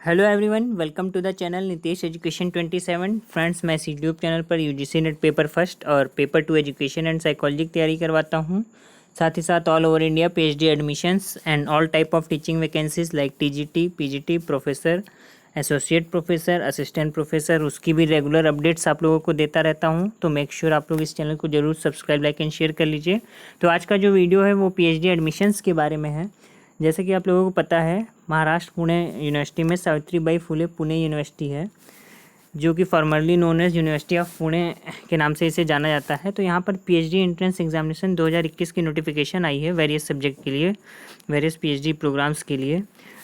Hello everyone, welcome to the channel Nitesh education 27। Friends, मैं इस YouTube channel पर UGC NET paper first और paper 2 education and psychology की तैयारी करवाता हूं। साथ ही साथ all over India PhD admissions and all type of teaching vacancies like TGT, PGT, professor, associate professor, assistant professor, उसकी भी रेगुलर अपडेट्स आप लोगों को देता रहता हूँ। तो मेक श्योर आप लोग इस चैनल को जरूर सब्सक्राइब, लाइक एंड शेयर कर लीजिए। तो आज का जो वीडियो है वो पीएचडी एडमिशन्स के बारे में है। जैसे कि आप लोगों को पता है, महाराष्ट्र पुणे यूनिवर्सिटी में सावित्रीबाई फुले पुणे यूनिवर्सिटी है, जो कि formerly known as university of Pune के नाम से इसे जाना जाता है। तो यहाँ पर पीएचडी एंट्रेंस एग्जामिनेशन 2021 की नोटिफिकेशन आई है वेरियस सब्जेक्ट के लिए, वेरियस पीएचडी प्रोग्राम्स के लिए।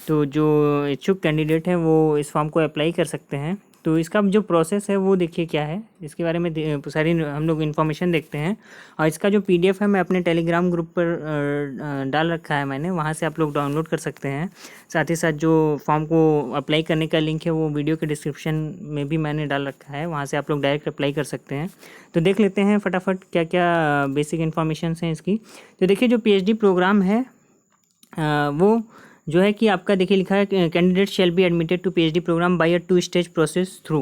तो जो इच्छुक कैंडिडेट हैं वो इस फॉर्म को अप्लाई कर सकते हैं। तो इसका जो प्रोसेस है वो देखिए क्या है, इसके बारे में सारी हम लोग इन्फॉर्मेशन देखते हैं। और इसका जो पीडीएफ है मैं अपने टेलीग्राम ग्रुप पर डाल रखा है मैंने, वहाँ से आप लोग डाउनलोड कर सकते हैं। साथ ही साथ जो फॉर्म को अप्लाई करने का लिंक है वो वीडियो के डिस्क्रिप्शन में भी मैंने डाल रखा है, वहाँ से आप लोग डायरेक्ट अप्लाई कर सकते हैं। तो देख लेते हैं फटाफट क्या क्या बेसिक इन्फॉर्मेशन हैं इसकी। तो देखिए, जो पीएचडी प्रोग्राम है वो जो है कि आपका देखिए लिखा है, candidate shall be admitted to PhD programme by a 2 stage process through.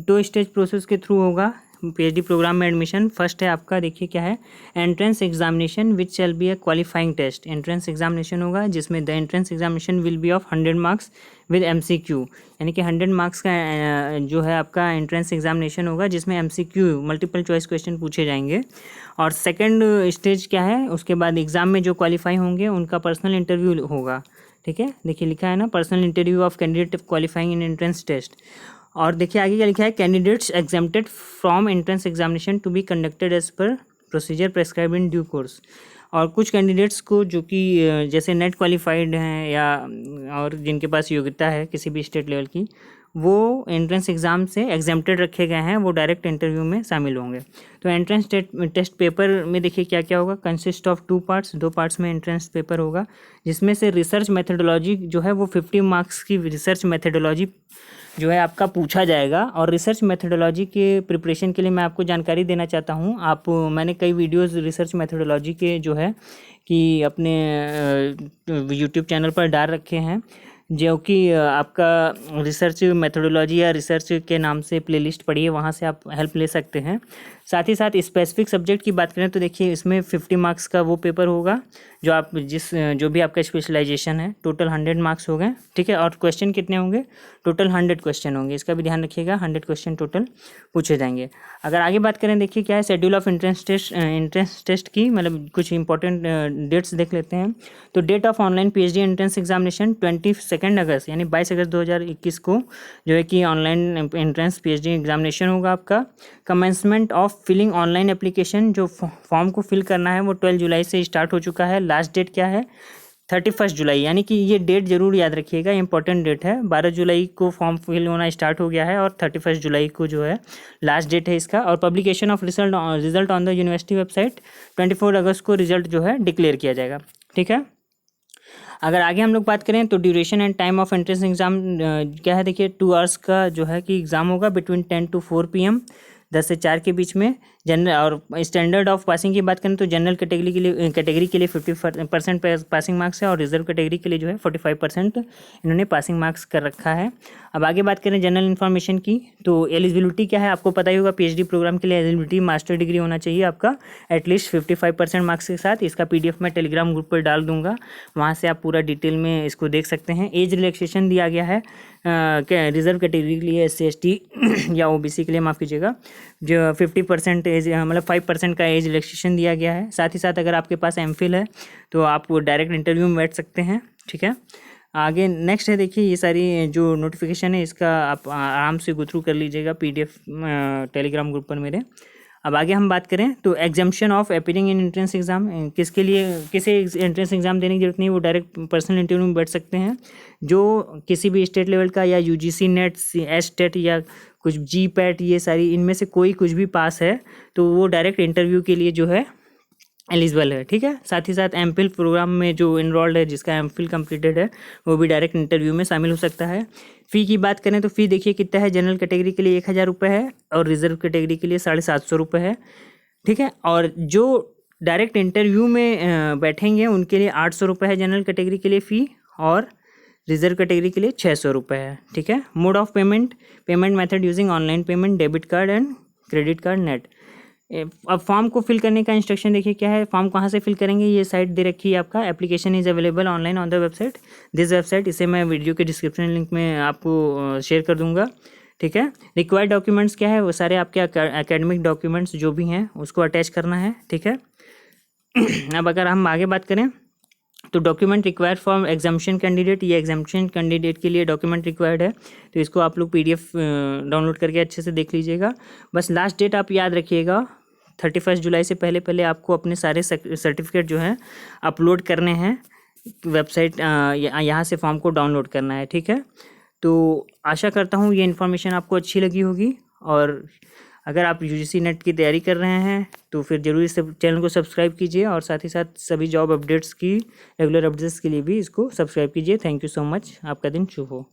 2 stage process के थ्रू होगा पीएचडी प्रोग्राम में एडमिशन। फर्स्ट है आपका, देखिए क्या है, entrance examination which shall be a qualifying test. Entrance examination होगा जिसमें the entrance examination will be of 100 marks with MCQ, यानी कि 100 मार्क्स का जो है आपका एंट्रेंस एग्जामिनेशन होगा, जिसमें एमसीक्यू मल्टीपल चॉइस क्वेश्चन पूछे जाएंगे। और सेकेंड स्टेज क्या है, उसके बाद एग्ज़ाम में जो क्वालिफाई होंगे उनका पर्सनल इंटरव्यू होगा। ठीक है, देखिए लिखा है ना, personal interview of candidate qualifying in entrance test. और देखिए आगे क्या लिखा है, candidates exempted from entrance examination to be conducted as per procedure prescribe in due course. और कुछ कैंडिडेट्स को जो कि जैसे नेट क्वालिफाइड हैं या और जिनके पास योग्यता है किसी भी स्टेट लेवल की, वो एंट्रेंस एग्ज़ाम से एग्जेम्प्टेड रखे गए हैं, वो डायरेक्ट इंटरव्यू में शामिल होंगे। तो एंट्रेंस टेस्ट पेपर में देखिए क्या क्या होगा, कंसिस्ट ऑफ 2 पार्ट्स, 2 पार्ट्स में एंट्रेंस पेपर होगा, जिसमें से रिसर्च मेथडोलॉजी जो है वो 50 मार्क्स की रिसर्च मेथडोलॉजी जो है आपका पूछा जाएगा। और रिसर्च मेथडोलॉजी के प्रिपरेशन के लिए मैं आपको जानकारी देना चाहता हूँ। मैंने कई वीडियोज़ रिसर्च मेथडोलॉजी के जो है कि अपने यूट्यूब चैनल पर डाल रखे हैं, जो कि आपका रिसर्च मेथोडोलॉजी या रिसर्च के नाम से प्लेलिस्ट पढ़िए, वहाँ से आप हेल्प ले सकते हैं। साथ ही साथ स्पेसिफिक सब्जेक्ट की बात करें तो देखिए इसमें 50 मार्क्स का वो पेपर होगा, जो भी आपका स्पेशलाइजेशन है। टोटल 100 मार्क्स हो गए, ठीक है। और क्वेश्चन कितने होंगे, टोटल 100 क्वेश्चन होंगे, इसका भी ध्यान रखिएगा, 100 क्वेश्चन टोटल पूछे जाएंगे। अगर आगे बात करें, देखिए क्या है शेड्यूल ऑफ एंट्रेंस टेस्ट की, मतलब कुछ इंपॉर्टेंट डेट्स देख लेते हैं। तो date of online PhD entrance examination 22 अगस्त यानी 22 अगस्त 2021 को जो है कि ऑनलाइन एंट्रेंस पीएचडी एग्जामिनेशन होगा आपका। Commencement of filling online application, जो फॉर्म को फिल करना है वो 12 जुलाई से स्टार्ट हो चुका है। लास्ट डेट क्या है, 31 जुलाई, यानी कि ये डेट जरूर याद रखिएगा, इंपॉर्टेंट डेट है। 12 जुलाई को फॉर्म फिल होना स्टार्ट हो गया है और 31 जुलाई को जो है लास्ट डेट है इसका। और publication of result on the university website 24 अगस्त को रिजल्ट जो है डिक्लेयर किया जाएगा, ठीक है। अगर आगे हम लोग बात करें तो duration and time of entrance exam क्या है, देखिए 2 आवर्स का जो है कि एग्ज़ाम होगा बिटवीन 10 to 4 PM, 10 से 4 के बीच में। जनरल और स्टैंडर्ड ऑफ पासिंग की बात करें तो जनरल कैटेगरी के लिए 50% पासिंग मार्क्स है, और रिजर्व कैटेगरी के लिए जो है 45% इन्होंने पासिंग मार्क्स कर रखा है। अब आगे बात करें जनरल इन्फॉर्मेशन की, तो एलिजिबिलिटी क्या है, आपको पता ही होगा पीएचडी प्रोग्राम के लिए एलिजिबिलिटी मास्टर डिग्री होना चाहिए आपका एटलीस्ट 55% मार्क्स के साथ। इसका पीडीएफ मैं टेलीग्राम ग्रुप पर डाल दूंगा, वहाँ से आप पूरा डिटेल में इसको देख सकते हैं। एज रिलैक्सेशन दिया गया है रिजर्व कैटेगरी के लिए, SC/ST या OBC के लिए, माफ़ कीजिएगा, जो 50% एज, मतलब 5% का एज रिलैक्सेशन दिया गया है। साथ ही साथ अगर आपके पास एमफिल है तो आप डायरेक्ट इंटरव्यू में बैठ सकते हैं, ठीक है। आगे नेक्स्ट है, देखिए ये सारी जो नोटिफिकेशन है इसका आप आराम से गो थ्रू कर लीजिएगा PDF टेलीग्राम ग्रुप पर मेरे। अब आगे हम बात करें तो exemption of appearing in entrance exam, किसके लिए किसी एंट्रेंस एग्जाम देने की जरूरत नहीं, वो डायरेक्ट पर्सनल इंटरव्यू में बैठ सकते हैं। जो किसी भी स्टेट लेवल का या UGC नेट, STET या कुछ GPAT, ये सारी इनमें से कोई कुछ भी पास है तो वो डायरेक्ट इंटरव्यू के लिए जो है एलिजिबल है, ठीक है। साथ ही साथ एमफिल प्रोग्राम में जो इनरोल्ड है, जिसका एमफिल कंप्लीटेड है, वो भी डायरेक्ट इंटरव्यू में शामिल हो सकता है। फ़ी की बात करें तो फ़ी देखिए कितना है, जनरल कैटेगरी के लिए 1000 रुपये है और रिजर्व कैटेगरी के लिए 750 रुपये है, ठीक है। और जो डायरेक्ट इंटरव्यू में बैठेंगे उनके लिए 800 रुपये है जनरल कैटेगरी के लिए फ़ी, और रिजर्व कैटेगरी के लिए 600 रुपये है, ठीक है। Mode of payment, payment method using online payment, debit card and credit card net. अब फॉर्म को फिल करने का इंस्ट्रक्शन देखिए क्या है, फॉर्म कहाँ से फिल करेंगे, ये साइट दे रखी है आपका, application is available online on the website this website. इसे मैं वीडियो के डिस्क्रिप्शन लिंक में आपको शेयर कर दूंगा, ठीक है। रिक्वायर्ड डॉक्यूमेंट्स क्या है, वो सारे आपके एकेडमिक डॉक्यूमेंट्स जो भी हैं उसको अटैच करना है, ठीक है। अब अगर हम आगे बात करें तो document required for exemption candidate, ये एग्जामिशन कैंडिडेट के लिए डॉक्यूमेंट रिक्वायर्ड है, तो इसको आप लोग PDF डाउनलोड करके अच्छे से देख लीजिएगा। बस लास्ट डेट आप याद रखिएगा, 31 जुलाई से पहले पहले आपको अपने सारे सर्टिफिकेट जो हैं अपलोड करने हैं वेबसाइट, यहाँ से फॉर्म को डाउनलोड करना है, ठीक है। तो आशा करता हूँ ये इन्फॉर्मेशन आपको अच्छी लगी होगी, और अगर आप UGC नेट की तैयारी कर रहे हैं तो फिर ज़रूर इस चैनल को सब्सक्राइब कीजिए, और साथ ही साथ सभी जॉब अपडेट्स की रेगुलर अपडेट्स के लिए भी इसको सब्सक्राइब कीजिए। थैंक यू सो मच, आपका दिन शुभ हो।